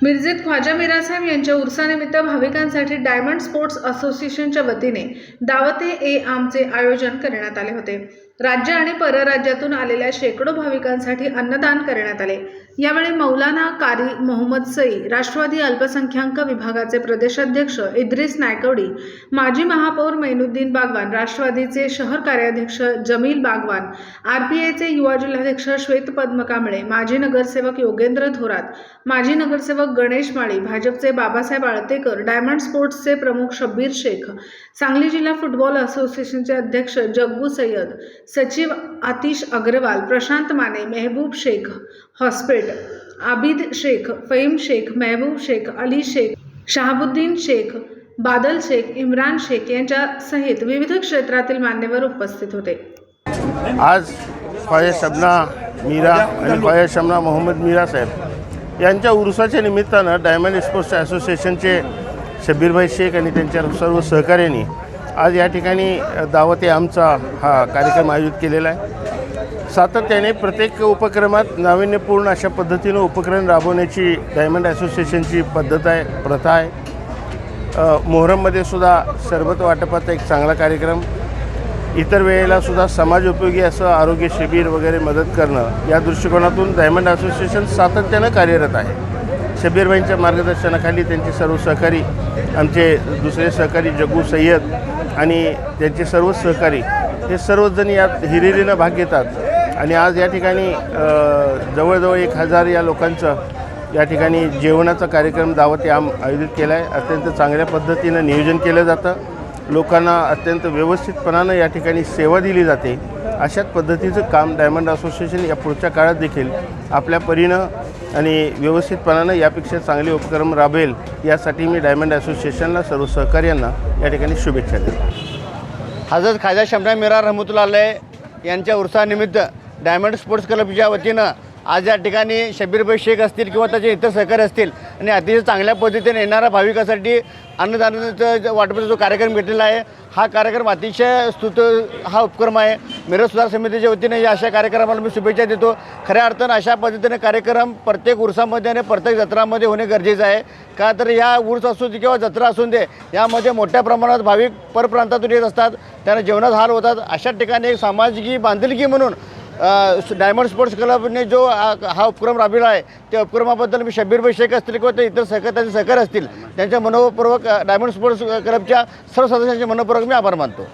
मिरजेत ख्वाजा मीरा साहेब यांच्या उर्सानिमित्त भाविकांसाठी diamond sports असोसिएशनच्या वतीने दावते ए आमचे आयोजन करण्यात आले होते। राज्य आणि परराज्यातून आलेल्या शेकडो भाविकांसाठी अन्नदान करण्यात आले। यावेळी मौलाना कारी मोहम्मद सई, राष्ट्रवादी अल्पसंख्याक विभागाचे प्रदेशाध्यक्ष इद्रिस नायकवडी, माजी महापौर मैनुद्दीन बागवान, राष्ट्रवादीचे शहर कार्याध्यक्ष जमील बागवान, आरपीआयचे युवा जिल्हाध्यक्ष श्वेतपद्म कांबळे, माजी नगरसेवक योगेंद्र थोरात, माजी नगरसेवक गणेश माळी, भाजपचे बाबासाहेब आळतेकर, डायमंड स्पोर्ट्सचे प्रमुख शब्बीर शेख, सांगली जिल्हा फुटबॉल असोसिएशनचे अध्यक्ष जग्गू सय्यद, सचिव आतिश अग्रवाल, प्रशांत माने, मेहबूब शेख, हॉस्पेट, आबिद शेख, फहीम शेख, महबूब शेख, अली शेख, शहाबुद्दीन शेख, बादल शेख, इम्रान शेख यांच्या सहित विविध क्षेत्रातील मान्यवर उपस्थित होते। आज ख्वाजा शबना मीरा आणि ख्वाजा शबना मोहम्मद मीरा साहेब यांच्या उरुसाच्या निमित्तानं डायमंड स्पोर्ट्स असोसिएशनचे शब्बीरभाई शेख आणि त्यांच्या सर्व सहकार्यांनी आज या ठिकाणी दावते आमचा हा कार्यक्रम आयोजित केलेला आहे। सातत्याने प्रत्येक उपक्रमात नाविन्यपूर्ण अशा पद्धतीनं उपक्रम राबवण्याची डायमंड असोसिएशनची पद्धत आहे, प्रथा आहे। मोहरममध्ये सुद्धा सरबत वाटपाचा एक चांगला कार्यक्रम, इतर वेळेला सुद्धा समाजोपयोगी असं आरोग्य शिबिर वगैरे मदत करणं, या दृष्टिकोनातून डायमंड असोसिएशन सातत्यानं कार्यरत आहे। शब्बीरभाईंच्या मार्गदर्शनाखाली त्यांचे सर्व सहकारी, आमचे दुसरे सहकारी जग्गू सय्यद आणि त्यांचे सर्व सहकारी हे सर्वजण यात हिरिरीनं भाग घेतात आणि आज या ठिकाणी जवळजवळ 1000 या लोकांचं या ठिकाणी जेवणाचा कार्यक्रम दावते आम आयोजित केला आहे। अत्यंत चांगल्या पद्धतीनं नियोजन केलं जातं, लोकांना अत्यंत व्यवस्थितपणानं या ठिकाणी सेवा दिली जाते। अशाच पद्धतीचं काम डायमंड असोसिएशन या पुढच्या काळात देखील आपल्या परीनं आणि व्यवस्थितपणानं यापेक्षा चांगले उपक्रम राबवेल, यासाठी मी डायमंड असोसिएशनला सर्व सहकार्यांना या ठिकाणी शुभेच्छा देतो। हजरत ख्वाजा शबना मीरा रहमतुल्लाह अलैह यांच्या उर्सानिमित्त डायमंड स्पोर्ट्स क्लबच्या वतीनं आज या ठिकाणी शब्बीरभाई शेख असतील किंवा त्याचे इतर सहकारी असतील आणि अतिशय चांगल्या पद्धतीने येणाऱ्या भाविकांसाठी अन्नदानाचा वाटपाचा जो कार्यक्रम घेतलेला आहे, हा कार्यक्रम अतिशय हा उपक्रम आहे। मिरज सुधार समितीच्या वतीने या अशा कार्यक्रमाला मी शुभेच्छा देतो। खऱ्या अर्थानं अशा पद्धतीने कार्यक्रम प्रत्येक उर्सामध्ये आणि प्रत्येक जत्रामध्ये होणे गरजेचं आहे। का तर या उर्स असू दे किंवा जत्रा असून दे, यामध्ये मोठ्या प्रमाणात भाविक परप्रांतातून येत असतात, त्यांना जेवणाचा हाल होतात। अशा ठिकाणी एक सामाजिक बांधिलकी म्हणून डायमंड स्पोर्ट्स क्लबने जो हा उपक्रम राबविला आहे, त्या उपक्रमाबद्दल मी शब्बीरभाई शेख असतील किंवा ते इतर त्याचे सहकारी असतील, त्यांच्या मनोपूर्वक डायमंड स्पोर्ट्स क्लबच्या सर्व सदस्यांचे मनोपूर्वक मी आभार मानतो।